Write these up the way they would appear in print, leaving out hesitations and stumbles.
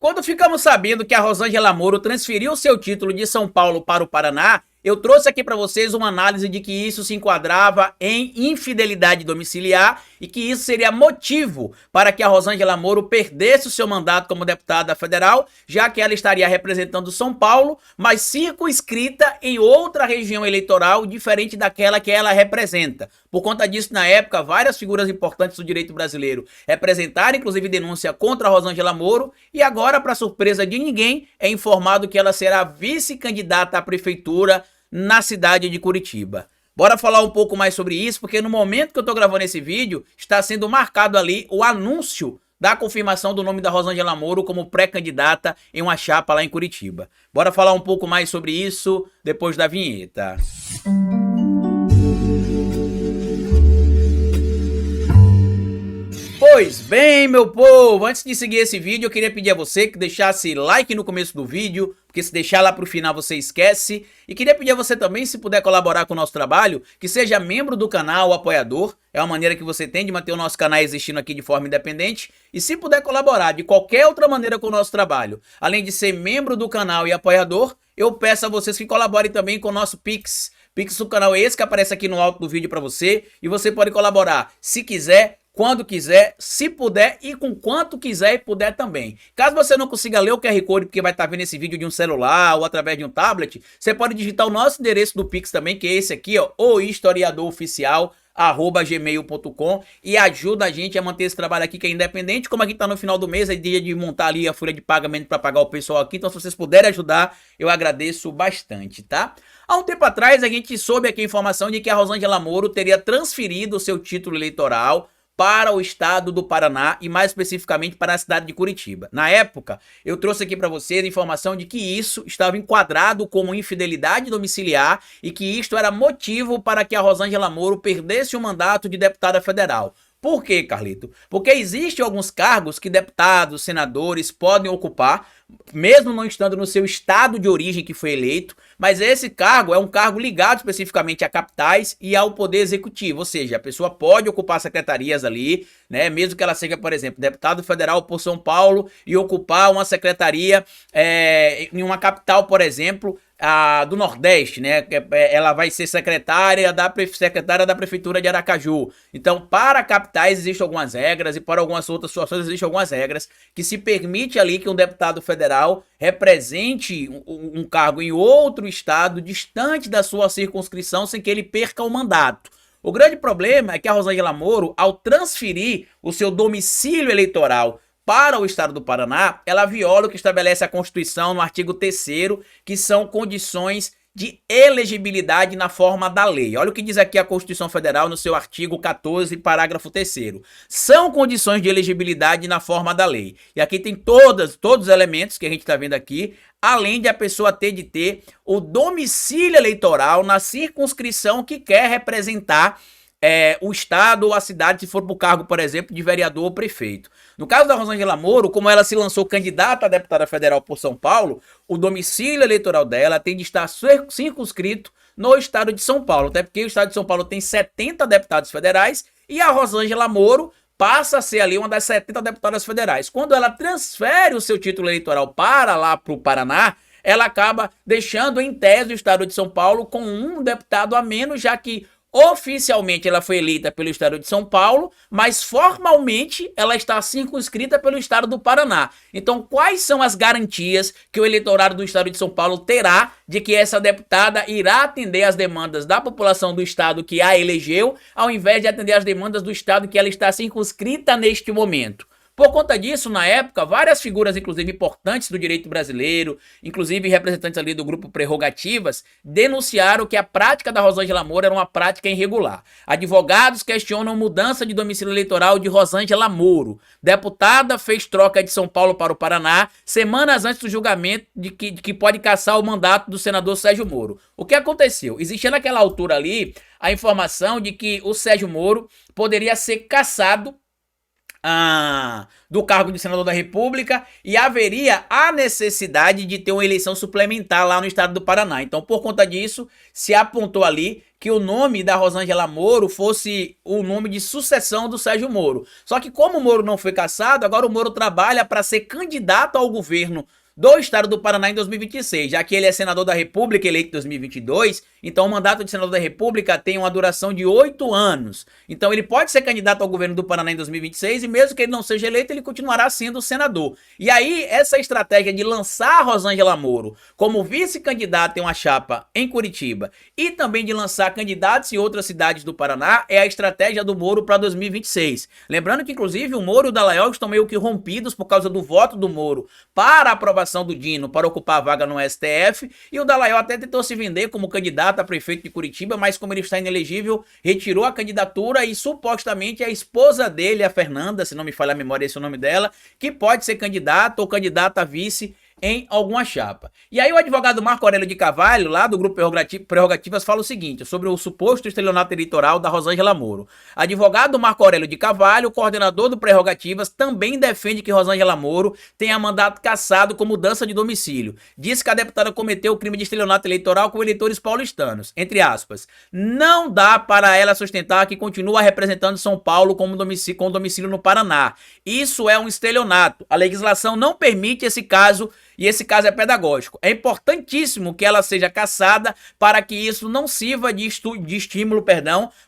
Quando ficamos sabendo que a Rosângela Moro transferiu seu título de São Paulo para o Paraná, eu trouxe aqui para vocês uma análise de que isso se enquadrava em infidelidade domiciliar e que isso seria motivo para que a Rosângela Moro perdesse o seu mandato como deputada federal, já que ela estaria representando São Paulo, mas circunscrita em outra região eleitoral diferente daquela que ela representa. Por conta disso, na época, várias figuras importantes do direito brasileiro representaram, inclusive, denúncia contra a Rosângela Moro, e agora, para surpresa de ninguém, é informado que ela será vice-candidata à prefeitura na cidade de Curitiba. Bora falar um pouco mais sobre isso, porque no momento que eu tô gravando esse vídeo, está sendo marcado ali o anúncio da confirmação do nome da Rosângela Moro como pré-candidata em uma chapa lá em Curitiba. Bora falar um pouco mais sobre isso depois da vinheta. Pois bem, meu povo, antes de seguir esse vídeo, eu queria pedir a você que deixasse like no começo do vídeo, porque se deixar lá pro final você esquece. E queria pedir a você também, se puder colaborar com o nosso trabalho, que seja membro do canal, apoiador. É uma maneira que você tem de manter o nosso canal existindo aqui de forma independente. E se puder colaborar de qualquer outra maneira com o nosso trabalho, além de ser membro do canal e apoiador, eu peço a vocês que colaborem também com o nosso Pix. Pix do canal é esse que aparece aqui no alto do vídeo para você. E você pode colaborar se quiser, quando quiser, se puder e com quanto quiser e puder também. Caso você não consiga ler o QR Code porque vai estar vendo esse vídeo de um celular ou através de um tablet, você pode digitar o nosso endereço do Pix também, que é esse aqui, ó, ohistoriadoroficial@gmail.com, e ajuda a gente a manter esse trabalho aqui que é independente. Como aqui tá no final do mês, é dia de montar ali a folha de pagamento para pagar o pessoal aqui, então se vocês puderem ajudar, eu agradeço bastante, tá? Há um tempo atrás a gente soube aqui a informação de que a Rosângela Moro teria transferido o seu título eleitoral para o estado do Paraná e mais especificamente para a cidade de Curitiba. Na época, eu trouxe aqui para vocês a informação de que isso estava enquadrado como infidelidade domiciliar e que isto era motivo para que a Rosângela Moro perdesse o mandato de deputada federal. Por quê, Carlito? Porque existem alguns cargos que deputados, senadores podem ocupar, mesmo não estando no seu estado de origem que foi eleito, mas esse cargo é um cargo ligado especificamente a capitais e ao poder executivo, ou seja, a pessoa pode ocupar secretarias ali, né, mesmo que ela seja, por exemplo, deputado federal por São Paulo e ocupar uma secretaria em uma capital, por exemplo, do Nordeste, né? Ela vai ser secretária da prefeitura de Aracaju. Então, para capitais existem algumas regras e para algumas outras situações existem algumas regras que se permite ali que um deputado federal represente um cargo em outro estado distante da sua circunscrição sem que ele perca o mandato. O grande problema é que a Rosângela Moro, ao transferir o seu domicílio eleitoral para o estado do Paraná, ela viola o que estabelece a Constituição no artigo 3º, que são condições de elegibilidade na forma da lei. Olha o que diz aqui a Constituição Federal no seu artigo 14, parágrafo 3º. São condições de elegibilidade na forma da lei. E aqui tem todos os elementos que a gente está vendo aqui, além de a pessoa ter de ter o domicílio eleitoral na circunscrição que quer representar o estado ou a cidade, se for para o cargo, por exemplo, de vereador ou prefeito. No caso da Rosângela Moro, como ela se lançou candidata a deputada federal por São Paulo, o domicílio eleitoral dela tem de estar circunscrito no estado de São Paulo, até porque o estado de São Paulo tem 70 deputados federais e a Rosângela Moro passa a ser ali uma das 70 deputadas federais. Quando ela transfere o seu título eleitoral para lá para o Paraná, ela acaba deixando em tese o estado de São Paulo com um deputado a menos, já que oficialmente ela foi eleita pelo estado de São Paulo, mas formalmente ela está circunscrita pelo estado do Paraná. Então, quais são as garantias que o eleitorado do estado de São Paulo terá de que essa deputada irá atender às demandas da população do estado que a elegeu, ao invés de atender às demandas do estado que ela está circunscrita neste momento? Por conta disso, na época, várias figuras, inclusive importantes do direito brasileiro, inclusive representantes ali do grupo Prerrogativas, denunciaram que a prática da Rosângela Moro era uma prática irregular. Advogados questionam mudança de domicílio eleitoral de Rosângela Moro. Deputada fez troca de São Paulo para o Paraná, semanas antes do julgamento de que pode cassar o mandato do senador Sérgio Moro. O que aconteceu? Existia naquela altura ali a informação de que o Sérgio Moro poderia ser cassado do cargo de senador da República e haveria a necessidade de ter uma eleição suplementar lá no estado do Paraná. Então, por conta disso, se apontou ali que o nome da Rosângela Moro fosse o nome de sucessão do Sérgio Moro. Só que como o Moro não foi cassado, agora o Moro trabalha para ser candidato ao governo do estado do Paraná em 2026, já que ele é senador da República eleito em 2022, então o mandato de senador da República tem uma duração de 8 anos. Então ele pode ser candidato ao governo do Paraná em 2026 e mesmo que ele não seja eleito, ele continuará sendo senador. E aí essa estratégia de lançar a Rosângela Moro como vice-candidata em uma chapa em Curitiba e também de lançar candidatos em outras cidades do Paraná é a estratégia do Moro para 2026. Lembrando que inclusive o Moro e o Dallagnol estão meio que rompidos por causa do voto do Moro para a aprovação do Dino para ocupar a vaga no STF, e o Dallagnol até tentou se vender como candidato a prefeito de Curitiba, mas como ele está inelegível, retirou a candidatura e supostamente a esposa dele, a Fernanda, se não me falha a memória, esse é o nome dela, que pode ser candidata ou candidata a vice em alguma chapa. E aí o advogado Marco Aurélio de Carvalho, lá do grupo Prerrogativas, fala o seguinte, sobre o suposto estelionato eleitoral da Rosângela Moro. Advogado Marco Aurélio de Carvalho, coordenador do Prerrogativas, também defende que Rosângela Moro tenha mandato cassado com mudança de domicílio. Diz que a deputada cometeu o crime de estelionato eleitoral com eleitores paulistanos. Entre aspas, não dá para ela sustentar que continua representando São Paulo com domicílio no Paraná. Isso é um estelionato. A legislação não permite esse caso e esse caso é pedagógico. É importantíssimo que ela seja cassada para que isso não sirva de estímulo,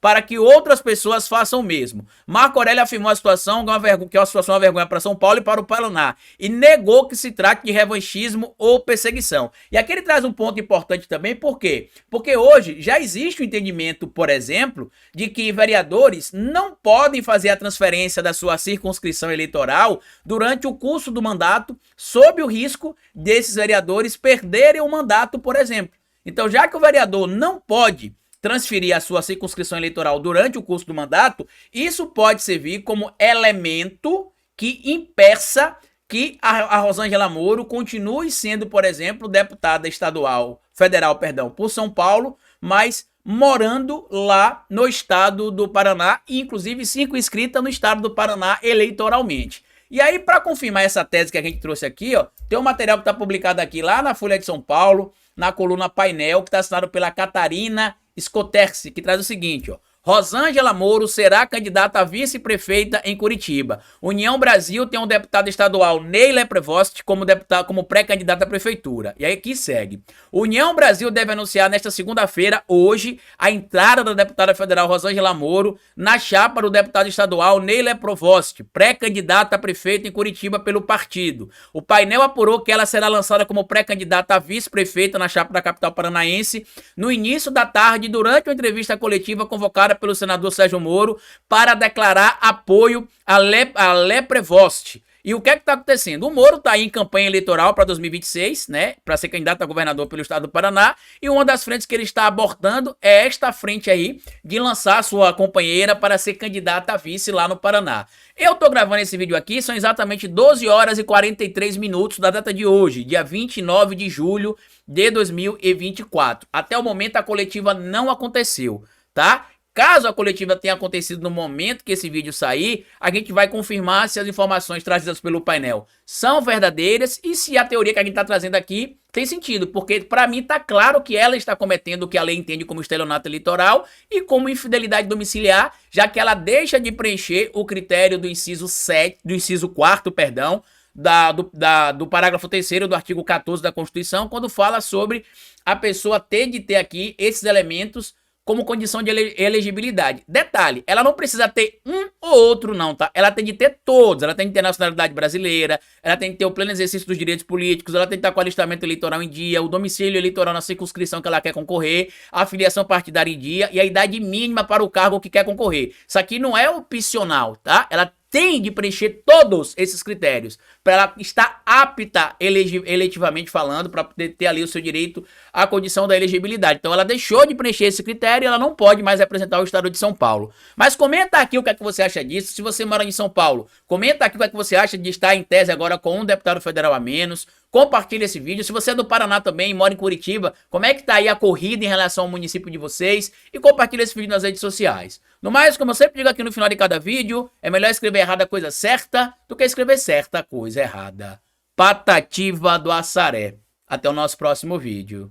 para que outras pessoas façam o mesmo. Marco Aurélio afirmou a situação que é uma situação uma vergonha para São Paulo e para o Paraná e negou que se trate de revanchismo ou perseguição. E aqui ele traz um ponto importante também, por quê? Porque hoje já existe o entendimento, por exemplo, de que vereadores não podem fazer a transferência da sua circunscrição eleitoral durante o curso do mandato, sob o risco desses vereadores perderem o mandato, por exemplo. Então, já que o vereador não pode transferir a sua circunscrição eleitoral durante o curso do mandato, isso pode servir como elemento que impeça que a Rosângela Moro continue sendo, por exemplo, deputada federal, por São Paulo, mas morando lá no estado do Paraná, e inclusive circunscrita no estado do Paraná eleitoralmente. E aí, para confirmar essa tese que a gente trouxe aqui, ó, tem um material que está publicado aqui lá na Folha de São Paulo, na coluna Painel, que está assinado pela Catarina Scoterci, que traz o seguinte, ó. Rosângela Moro será candidata a vice-prefeita em Curitiba. União Brasil tem um deputado estadual, Neila Prevost, como pré-candidata à prefeitura. E aí aqui segue. União Brasil deve anunciar nesta segunda-feira, hoje, a entrada da deputada federal Rosângela Moro na chapa do deputado estadual Neila Prevost, pré-candidata a prefeita em Curitiba pelo partido. O painel apurou que ela será lançada como pré-candidata a vice-prefeita na chapa da capital paranaense no início da tarde, durante uma entrevista coletiva convocada pelo senador Sérgio Moro para declarar apoio a Prevost. E o que é que está acontecendo? O Moro está aí em campanha eleitoral para 2026, né? Para ser candidato a governador pelo estado do Paraná. E uma das frentes que ele está abordando é esta frente aí de lançar sua companheira para ser candidata a vice lá no Paraná. Eu tô gravando esse vídeo aqui, são exatamente 12 horas e 43 minutos da data de hoje, dia 29 de julho de 2024. Até o momento a coletiva não aconteceu, tá? Caso a coletiva tenha acontecido no momento que esse vídeo sair, a gente vai confirmar se as informações trazidas pelo painel são verdadeiras e se a teoria que a gente está trazendo aqui tem sentido, porque para mim está claro que ela está cometendo o que a lei entende como estelionato eleitoral e como infidelidade domiciliar, já que ela deixa de preencher o critério do inciso 4º, do parágrafo 3º do artigo 14 da Constituição, quando fala sobre a pessoa ter de ter aqui esses elementos como condição de elegibilidade. Detalhe, ela não precisa ter um ou outro não, tá? Ela tem de ter todos, ela tem de ter nacionalidade brasileira, ela tem de ter o pleno exercício dos direitos políticos, ela tem de estar com o alistamento eleitoral em dia, o domicílio eleitoral na circunscrição que ela quer concorrer, a filiação partidária em dia e a idade mínima para o cargo que quer concorrer. Isso aqui não é opcional, tá? Ela tem de preencher todos esses critérios para ela estar apta eletivamente falando, para poder ter ali o seu direito à condição da elegibilidade. Então ela deixou de preencher esse critério e ela não pode mais representar o estado de São Paulo. Mas comenta aqui o que é que você acha disso. Se você mora em São Paulo, comenta aqui o que é que você acha de estar em tese agora com um deputado federal a menos, Compartilhe esse vídeo. Se você é do Paraná também, mora em Curitiba, como é que tá aí a corrida em relação ao município de vocês? E compartilhe esse vídeo nas redes sociais. No mais, como eu sempre digo aqui no final de cada vídeo, é melhor escrever errada a coisa certa do que escrever certa a coisa errada. Patativa do Assaré. Até o nosso próximo vídeo.